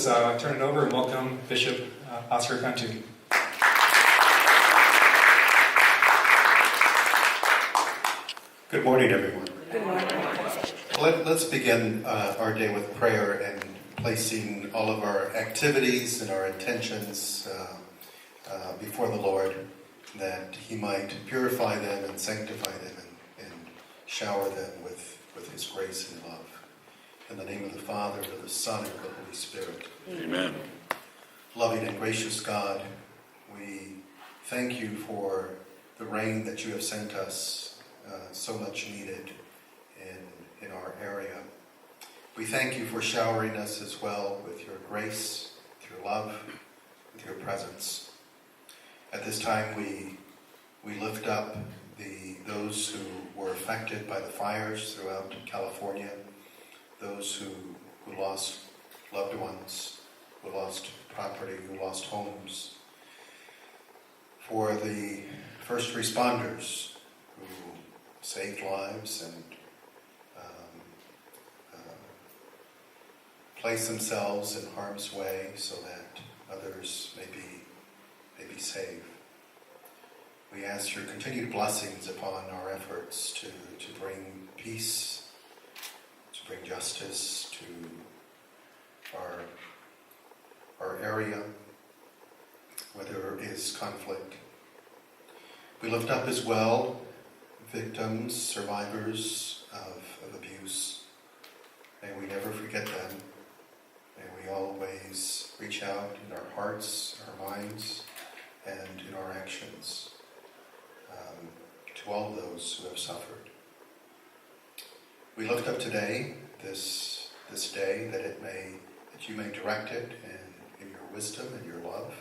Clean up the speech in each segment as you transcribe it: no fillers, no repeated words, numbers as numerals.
let's turn it over and welcome Bishop Oscar Cantu. Good morning, everyone. Good morning. Let's begin our day with prayer and placing all of our activities and our intentions before the Lord, that He might purify them and sanctify them and shower them with His grace and love. In the name of the Father, and of the Son, and of the Holy Spirit. Amen. Loving and gracious God, we thank you for the rain that you have sent us, so much needed in our area. We thank you for showering us as well with your grace, with your love, with your presence. At this time, we lift up those who were affected by the fires throughout California, those who lost loved ones, who lost property, who lost homes, for the first responders who saved lives and place themselves in harm's way so that others may be saved. We ask your continued blessings upon our efforts to bring peace, to bring justice to our area where there is conflict. We lift up as well victims, survivors of abuse. May we never forget them. May we always reach out in our hearts, our minds, and in our actions to all those who have suffered. We lift up today, this day, that you may direct it in your wisdom and your love.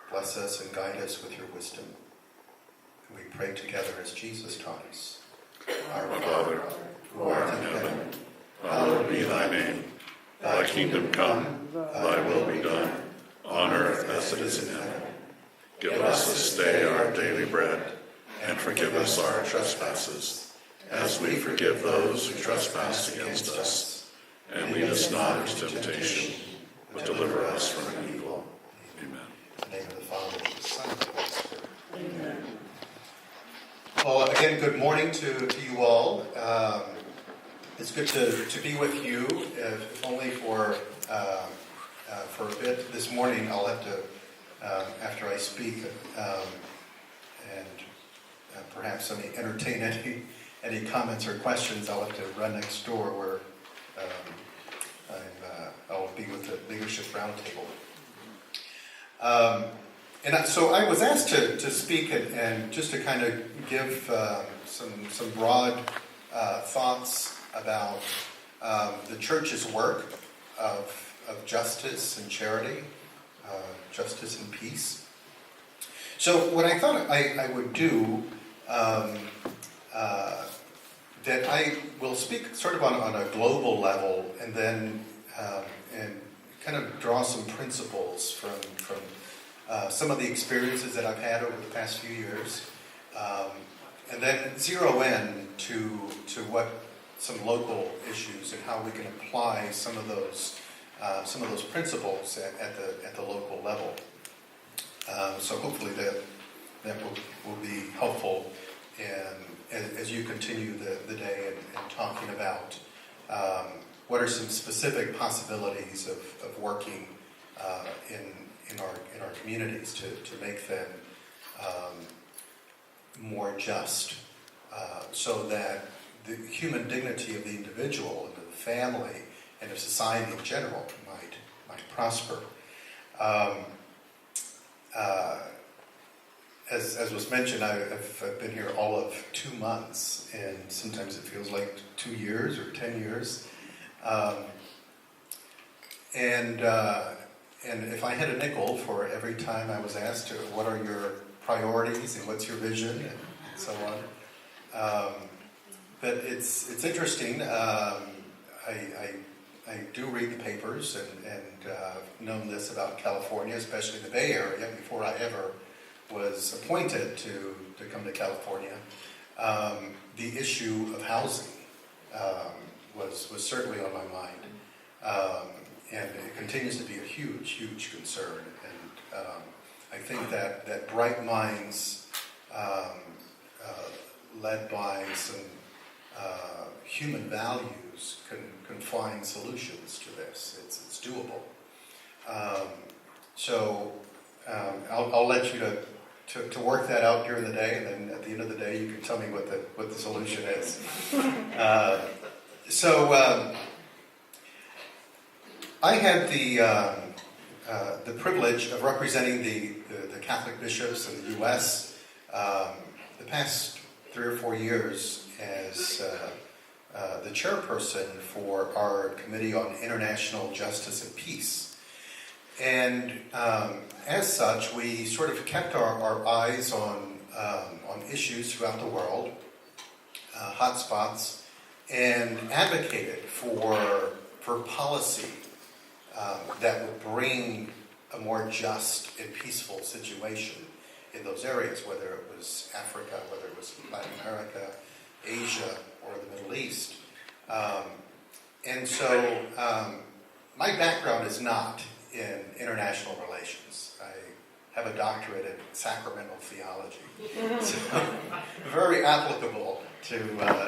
Bless us and guide us with your wisdom. And we pray together as Jesus taught us. Our Father, who art in heaven, hallowed be thy name. Thy kingdom come, thy will be done, on earth as it is in heaven. Give us this day our daily bread, and forgive us our trespasses, as we forgive those who trespass against us. And lead us not into temptation, but deliver us from evil. Amen. In the name of the Father, and the Son, and the Holy Spirit. Amen. Well, again, good morning to you all. It's good to be with you, if only for a bit. This morning I'll have to, after I speak, and perhaps entertain any comments or questions, I'll have to run next door where I'll be with the Leadership Roundtable. So I was asked to speak and just to kind of give some broad thoughts about the church's work of justice and charity, justice and peace. So what I thought I would do, that I will speak sort of on a global level, and then and kind of draw some principles from some of the experiences that I've had over the past few years, and then zero in to what some local issues and how we can apply some of those principles at the local level. So hopefully that will be helpful as you continue the day and talking about what are some specific possibilities of working in our communities to make them more just, so that the human dignity of the individual and of the family and of society in general might prosper. As was mentioned, I've been here all of 2 months, and sometimes it feels like 2 years or 10 years. And if I had a nickel for every time I was asked, what are your priorities and what's your vision, and so on. But it's interesting. I do read the papers and known this about California, especially the Bay Area, before I ever was appointed to come to California. The issue of housing was certainly on my mind. and it continues to be a huge, huge concern. And I think that bright minds, led by some human values, can find solutions to this. It's doable. I'll let you to work that out during the day, and then at the end of the day, you can tell me what the solution is. I had the privilege of representing the Catholic bishops in the U.S. The past 3 or 4 years as the chairperson for our Committee on International Justice and Peace. And as such, we sort of kept our eyes on issues throughout the world, hotspots, and advocated for policy that would bring a more just and peaceful situation in those areas, whether it was Africa, whether it was Latin America, Asia, or the Middle East. My background is not in international relations. I have a doctorate in sacramental theology, so very applicable to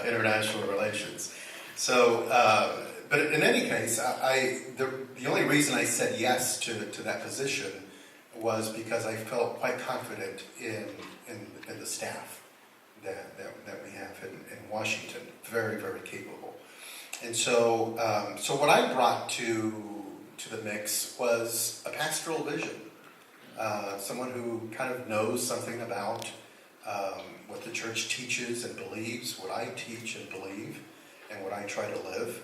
international relations. But in any case, the only reason I said yes to that position was because I felt quite confident in the staff that we have in Washington. Very, very capable. And so what I brought to the mix was a pastoral vision. Someone who kind of knows something about what the church teaches and believes, what I teach and believe, and what I try to live,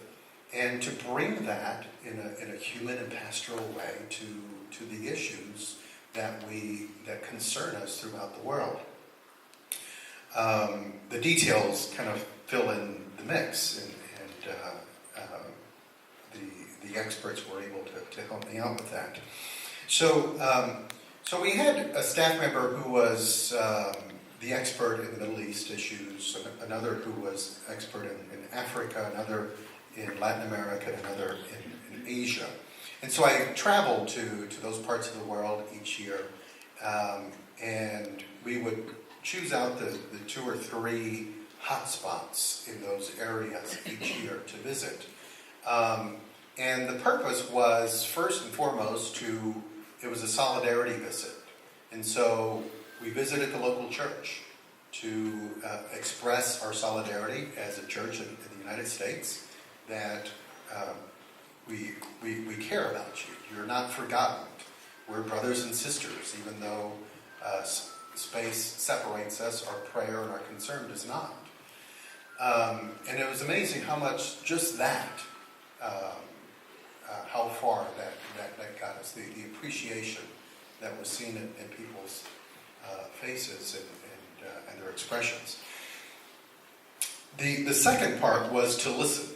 and to bring that in a human and pastoral way to the issues that concern us throughout the world. The details kind of fill in the mix, and the experts were able to help me out with that. So we had a staff member who was the expert in the Middle East issues, another who was expert in Africa, another in Latin America, and another in Asia. And so I traveled to those parts of the world each year, and we would choose out the 2 or 3 hotspots in those areas each year to visit. And the purpose was, first and foremost, it was a solidarity visit. And so we visited the local church to express our solidarity as a church in the United States, that we care about you. You're not forgotten. We're brothers and sisters, even though space separates us, our prayer and our concern does not. And it was amazing how much just that, how far that got us, the appreciation that was seen in people's faces and their expressions. The second part was to listen.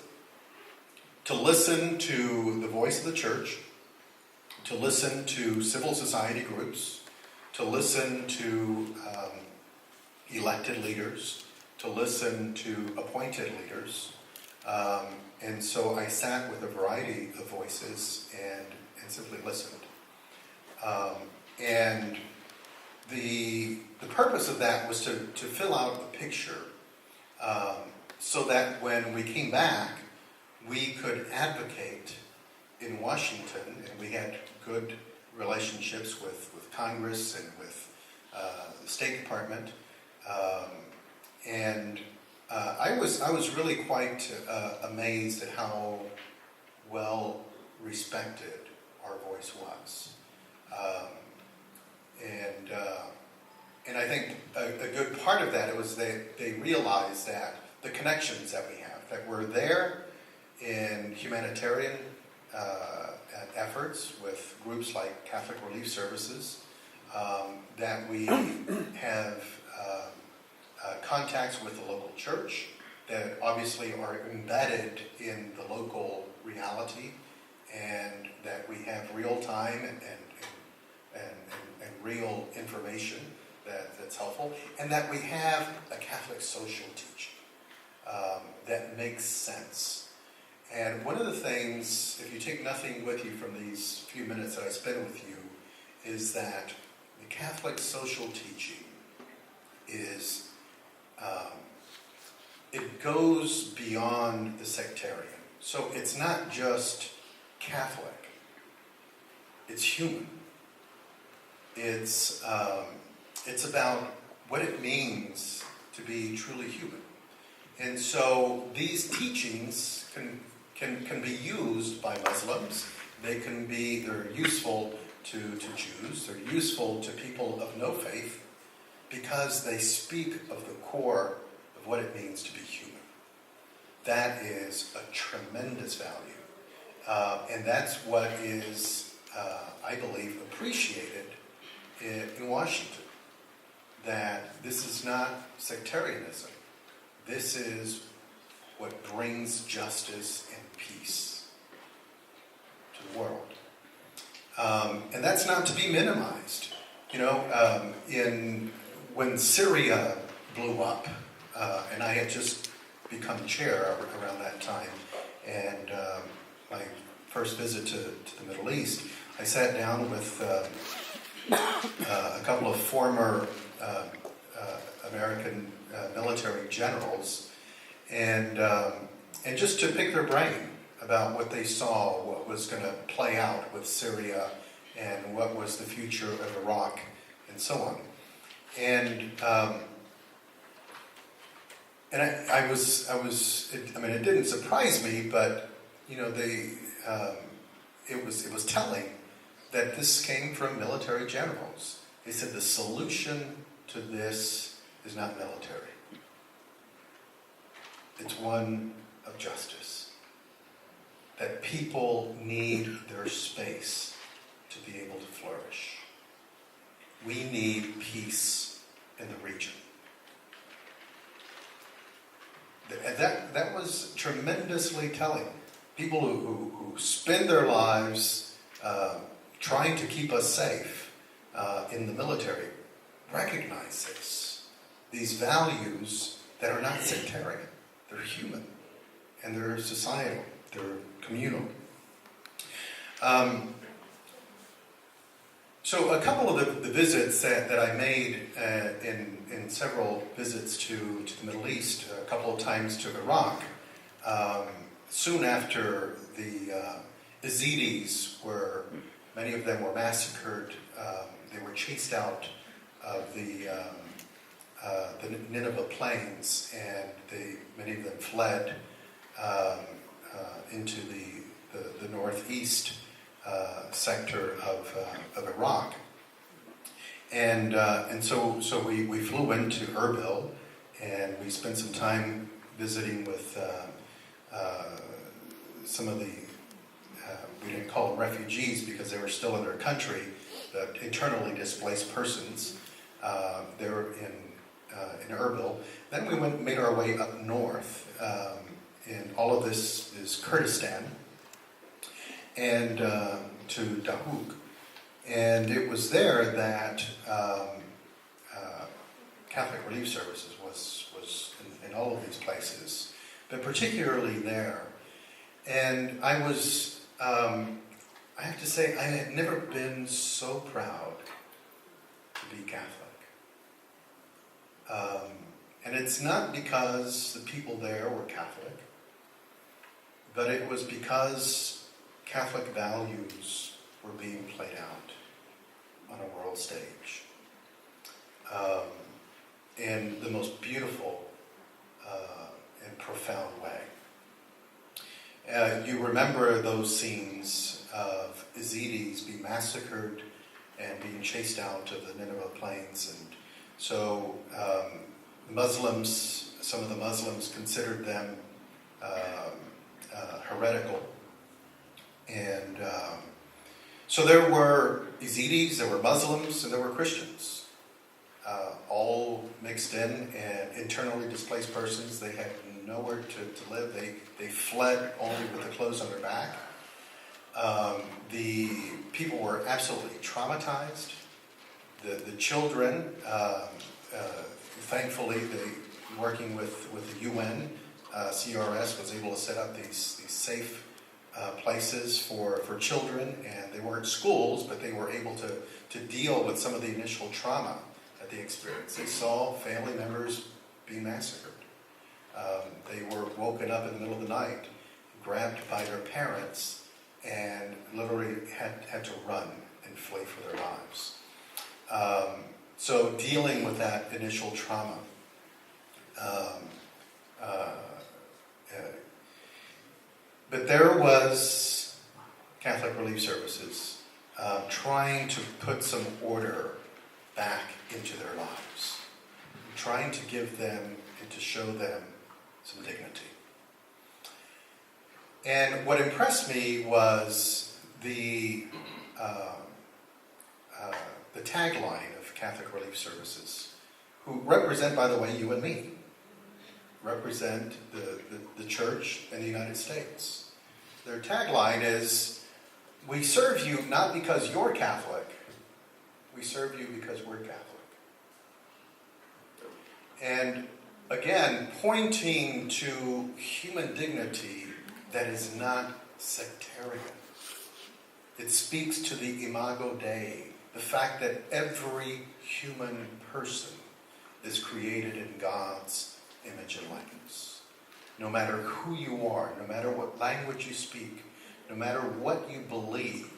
To listen to the voice of the church, to listen to civil society groups, to listen to elected leaders, to listen to appointed leaders. And so I sat with a variety of voices and simply listened. And the purpose of that was to fill out a picture so that when we came back, we could advocate in Washington, and we had good relationships with Congress and with the State Department. I was really quite amazed at how well respected our voice was. And I think a good part of that, it was they realized that the connections that we have, that we're there in humanitarian efforts with groups like Catholic Relief Services, that we have contacts with the local church that obviously are embedded in the local reality, and that we have real time and real information that's helpful, and that we have a Catholic social teaching that makes sense. And one of the things, if you take nothing with you from these few minutes that I spent with you, is that the Catholic social teaching is, it goes beyond the sectarian. So it's not just Catholic, it's human. It's about what it means to be truly human. And so these teachings can be used by Muslims. They're useful to Jews. They're useful to people of no faith because they speak of the core of what it means to be human. That is a tremendous value. And that's what is, I believe, appreciated in Washington. That this is not sectarianism. This is what brings justice and peace to the world. And that's not to be minimized. When Syria blew up, and I had just become chair around that time, and my first visit to the Middle East, I sat down with a couple of former American military generals, and just to pick their brain about what they saw, what was going to play out with Syria, and what was the future of Iraq, and so on. And it didn't surprise me, but it was telling that this came from military generals. They said the solution to this is not military. It's one of justice. That people need their space to be able to flourish. We need peace in the region. That was tremendously telling. People who spend their lives trying to keep us safe in the military recognize this. These values that are not sectarian. They're human. And they're societal. They're communal. So a couple of the visits that I made in several visits to the Middle East, a couple of times to Iraq, soon after the Yazidis many of them were massacred, they were chased out of the Nineveh plains, and many of them fled into the northeast sector of Iraq, and so we flew into Erbil, and we spent some time visiting with some of the we didn't call them refugees because they were still in their country, but internally displaced persons. They were in Erbil. Then we made our way up north, and all of this is Kurdistan, and to Dahuk. And it was there that Catholic Relief Services was in all of these places, but particularly there. And I was, I have to say, I had never been so proud to be Catholic. And it's not because the people there were Catholic, but it was because Catholic values were being played out on a world stage in the most beautiful and profound way. You remember those scenes of Yazidis being massacred and being chased out of the Nineveh plains, and so some of the Muslims considered them heretical. And so there were Yazidis, there were Muslims, and there were Christians, all mixed in, and internally displaced persons. They had nowhere to live. They fled only with the clothes on their back. The people were absolutely traumatized. The children, thankfully, working with the UN, CRS was able to set up these safe places for children, and they weren't schools, but they were able to deal with some of the initial trauma that they experienced. They saw family members being massacred. They were woken up in the middle of the night, grabbed by their parents, and literally had to run and flee for their lives. So dealing with that initial trauma. But there was Catholic Relief Services trying to put some order back into their lives, trying to give them and to show them some dignity. And what impressed me was the tagline of Catholic Relief Services, who represent, by the way, you and me, represent the church in the United States. Their tagline is, "We serve you not because you're Catholic, we serve you because we're Catholic." And again, pointing to human dignity that is not sectarian. It speaks to the imago Dei, the fact that every human person is created in God's image and likeness. No matter who you are, no matter what language you speak, no matter what you believe,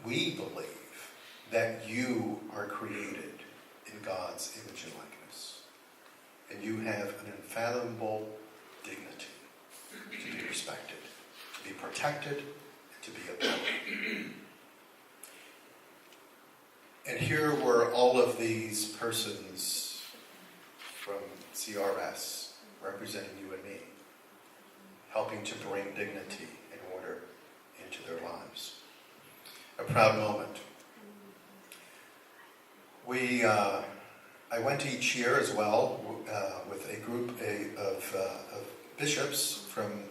we believe that you are created in God's image and likeness. And you have an unfathomable dignity to be respected, to be protected, and to be upheld. And here were all of these persons from CRS representing you and me, helping to bring dignity and order into their lives. A proud moment. I went each year as well with a group of bishops from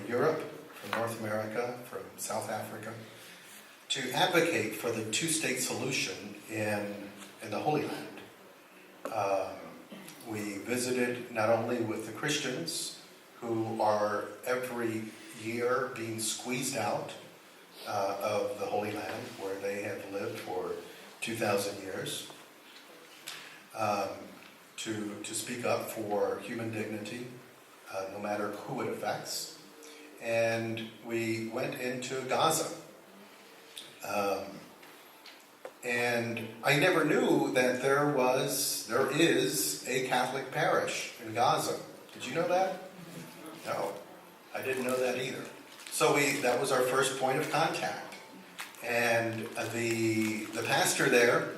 Europe, from North America, from South Africa, to advocate for the two-state solution in the Holy Land. We visited not only with the Christians, who are every year being squeezed out of the Holy Land, where they have lived for 2,000 years, to speak up for human dignity, no matter who it affects. And we went into Gaza. And I never knew that there is a Catholic parish in Gaza. Did you know that? No, I didn't know that either. So that was our first point of contact. And the pastor there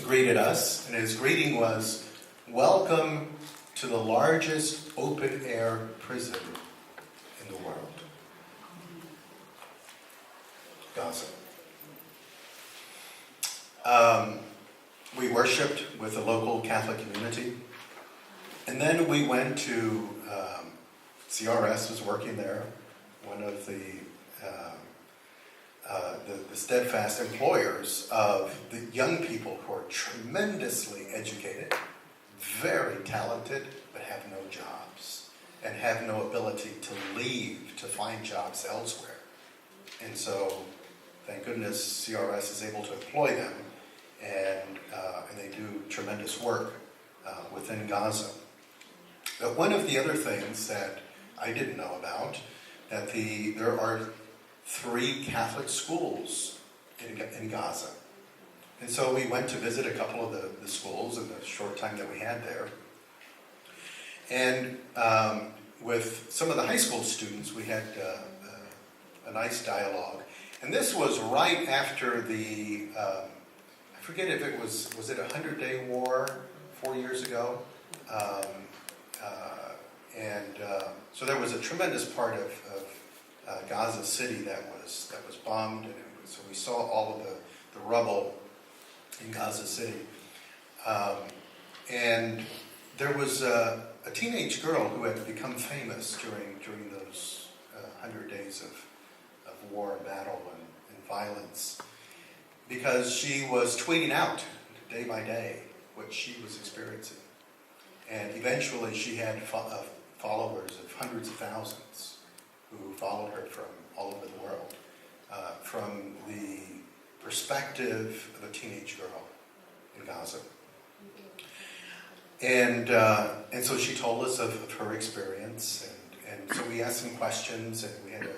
greeted us, and his greeting was, "Welcome to the largest open-air prison in the world." Gaza. We worshipped with the local Catholic community. And then we went to, CRS was working there, one of the steadfast employers of the young people who are tremendously educated, very talented, but have no jobs and have no ability to leave to find jobs elsewhere. And so, thank goodness, CRS is able to employ them, and they do tremendous work within Gaza. But one of the other things that I didn't know about, that there are 3 Catholic schools in Gaza. And so we went to visit a couple of the schools in the short time that we had there. And with some of the high school students, we had a nice dialogue. And this was right after I forget if it was it a 100-day war 4 years ago? So there was a tremendous part of Gaza City that was bombed, and so we saw all of the rubble in Gaza City. And there was a teenage girl who had become famous during those 100 days of war and battle and violence, because she was tweeting out day by day what she was experiencing. And eventually she had followers of hundreds of thousands who followed her from all over the world, from the perspective of a teenage girl in Gaza. And so she told us of her experience, and so we asked some questions, and we had a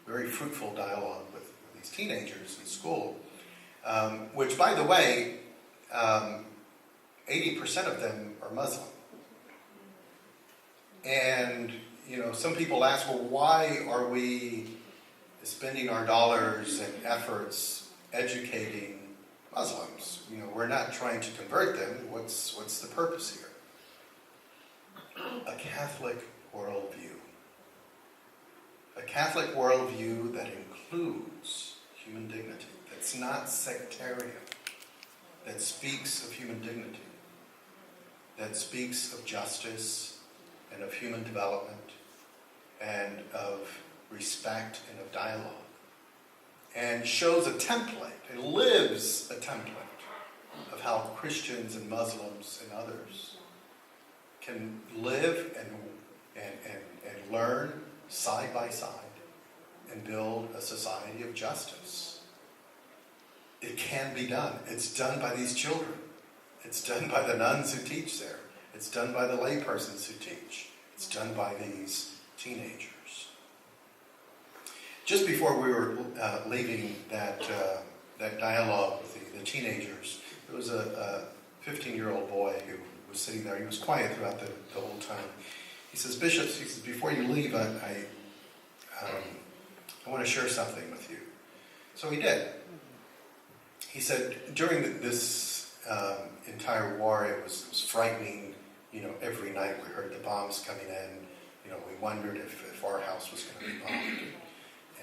very fruitful dialogue with these teenagers in school, which, by the way, 80% of them are Muslim. And, some people ask, well, why are we spending our dollars and efforts educating Muslims? We're not trying to convert them. What's the purpose here? A Catholic worldview. A Catholic worldview that includes human dignity, that's not sectarian, that speaks of human dignity, that speaks of justice and of human development and of respect and of dialogue, and shows a template, and lives a template of how Christians and Muslims and others can live and learn side by side and build a society of justice. It can be done. It's done by these children. It's done by the nuns who teach there. It's done by the laypersons who teach. It's done by these teenagers. Just before we were leaving that dialogue with the teenagers, there was a 15-year-old boy who was sitting there. He was quiet throughout the whole time. He says, "Bishop," he says, "before you leave, I want to share something with you." So he did. He said, during this entire war, it was frightening. Every night we heard the bombs coming in. We wondered if our house was going to be bombed.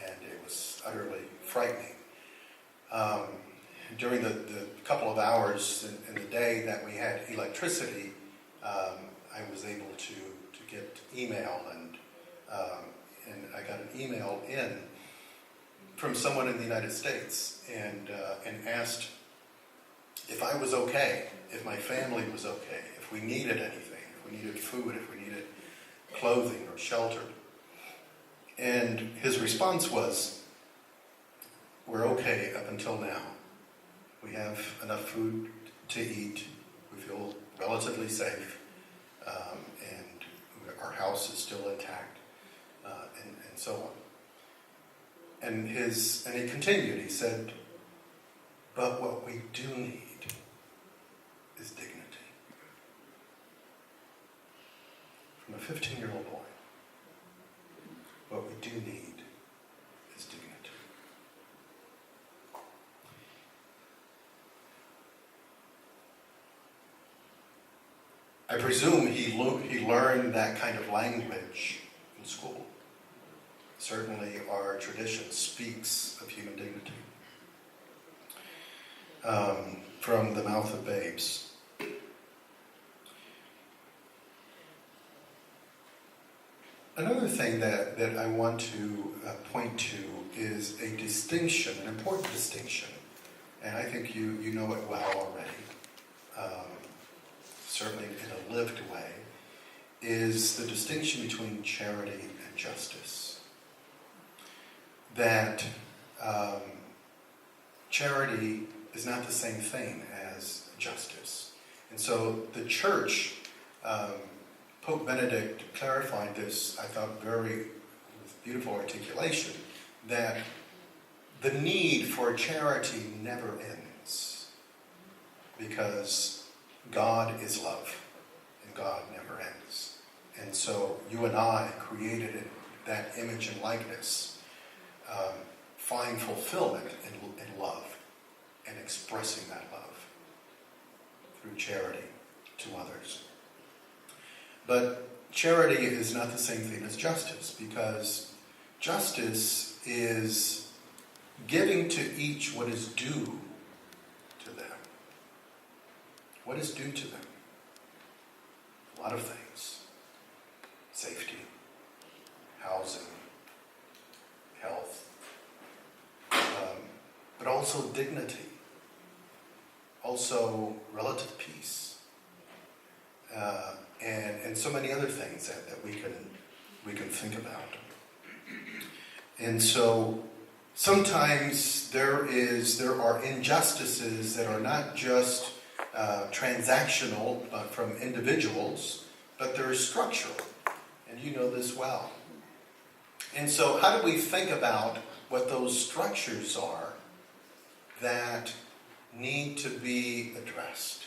And it was utterly frightening. During the couple of hours in the day that we had electricity, I was able to get email, and I got an email in from someone in the United States, and asked if I was okay, if my family was okay, if we needed anything, if we needed food, if we needed clothing or shelter. And his response was, "We're okay up until now. We have enough food to eat. We feel relatively safe. And our house is still intact," and so on. And he continued. He said, "But what we do need is dignity." From a 15-year-old boy. What we do need is dignity. I presume he learned that kind of language in school. Certainly our tradition speaks of human dignity from the mouth of babes. Another thing that I want to point to is a distinction, an important distinction, and I think you know it well already, certainly in a lived way, is the distinction between charity and justice. That charity is not the same thing as justice. And so the church, Pope Benedict clarified this, I thought, with beautiful articulation, that the need for charity never ends, because God is love, and God never ends. And so you and I, created in that image and likeness, find fulfillment in love, and expressing that love through charity to others. But charity is not the same thing as justice, because justice is giving to each what is due to them. What is due to them? A lot of things. Safety, housing, health, but also dignity, also relative peace, and so many other things that we can think about. And so sometimes there are injustices that are not just transactional from individuals, but they're structural, and you know this well. And so how do we think about what those structures are that need to be addressed?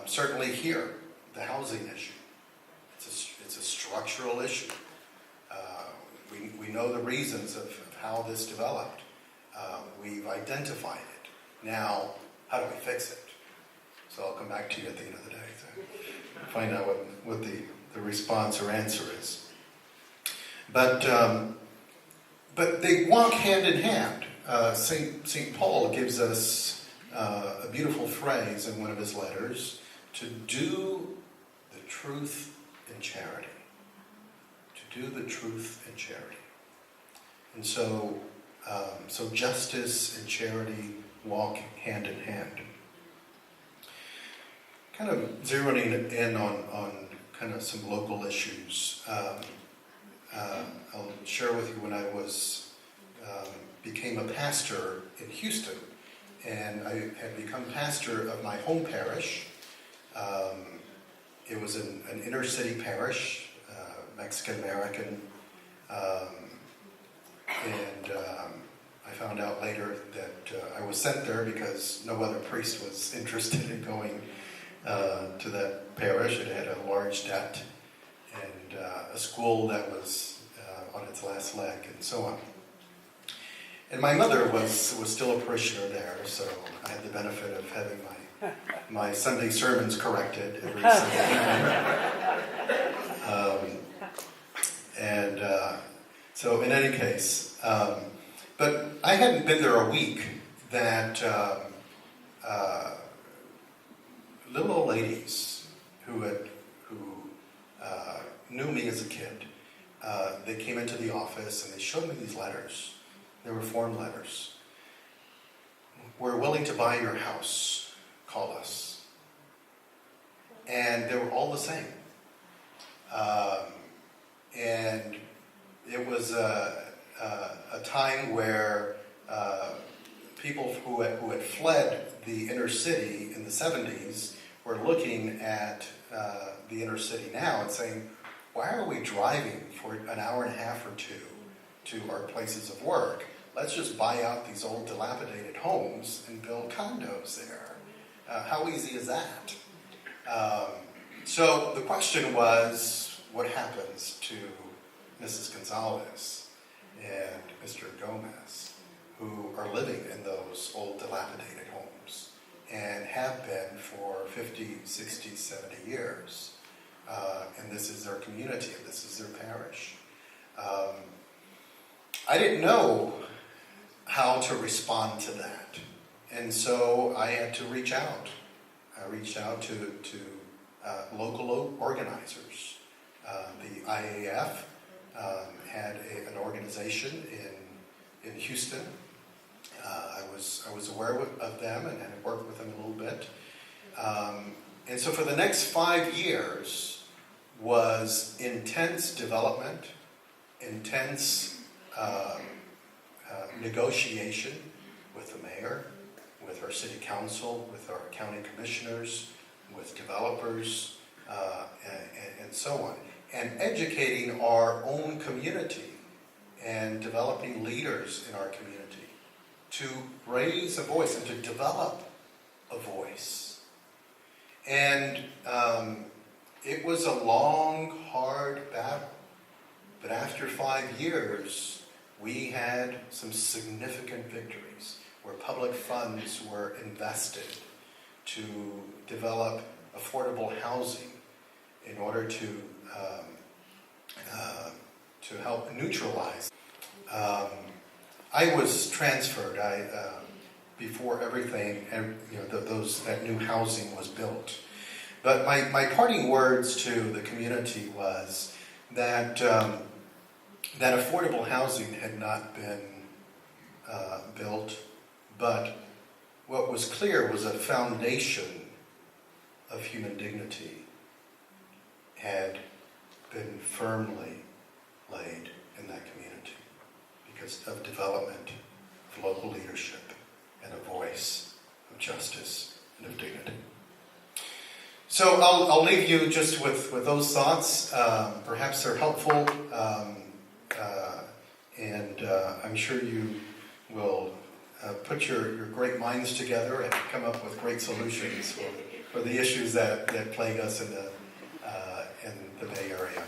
Certainly here, the housing issue. It's a structural issue. We know the reasons of how this developed. We've identified it. Now, how do we fix it? So I'll come back to you at the end of the day to find out what the response or answer is. But they walk hand in hand. St. Paul gives us a beautiful phrase in one of his letters, to do the truth in charity. To do the truth in charity. And so justice and charity walk hand in hand. Kind of zeroing in on kind of some local issues. I'll share with you when I became a pastor in Houston, and I had become pastor of my home parish. It was an inner city parish, Mexican American, and I found out later that I was sent there because no other priest was interested in going to that parish. It had a large debt and a school that was on its last leg, and so on. And my mother was still a parishioner there, so I had the benefit of having my Sunday sermons corrected every Sunday evening. So in any case, but I hadn't been there a week that little old ladies who knew me as a kid, they came into the office and they showed me these letters. They were form letters. We're willing to buy your house. Call us. And they were all the same. And it was a time where people who had fled the inner city in the 70s were looking at the inner city now and saying, why are we driving for an hour and a half or two to our places of work? Let's just buy out these old dilapidated homes and build condos there. How easy is that? So the question was, what happens to Mrs. Gonzalez and Mr. Gomez, who are living in those old dilapidated homes and have been for 50, 60, 70 years? And this is their community, and this is their parish. I didn't know how to respond to that. And so I had to reach out. I reached out to local organizers. The IAF had an organization in Houston. I was aware of them and had worked with them a little bit. And so for the next 5 years was intense development, intense negotiation with the mayor, with our city council, with our county commissioners, with developers, and so on. And educating our own community and developing leaders in our community to raise a voice and to develop a voice. And it was a long, hard battle. But after 5 years, we had some significant victories where public funds were invested to develop affordable housing in order to help neutralize. I was transferred. Before everything, that new housing was built. But my parting words to the community was that that affordable housing had not been built, but what was clear was a foundation of human dignity had been firmly laid in that community because of development, of local leadership, and a voice of justice and of dignity. So I'll leave you just with those thoughts. Perhaps they're helpful, and I'm sure you will put your great minds together and come up with great solutions for the issues that plague us in the Bay Area.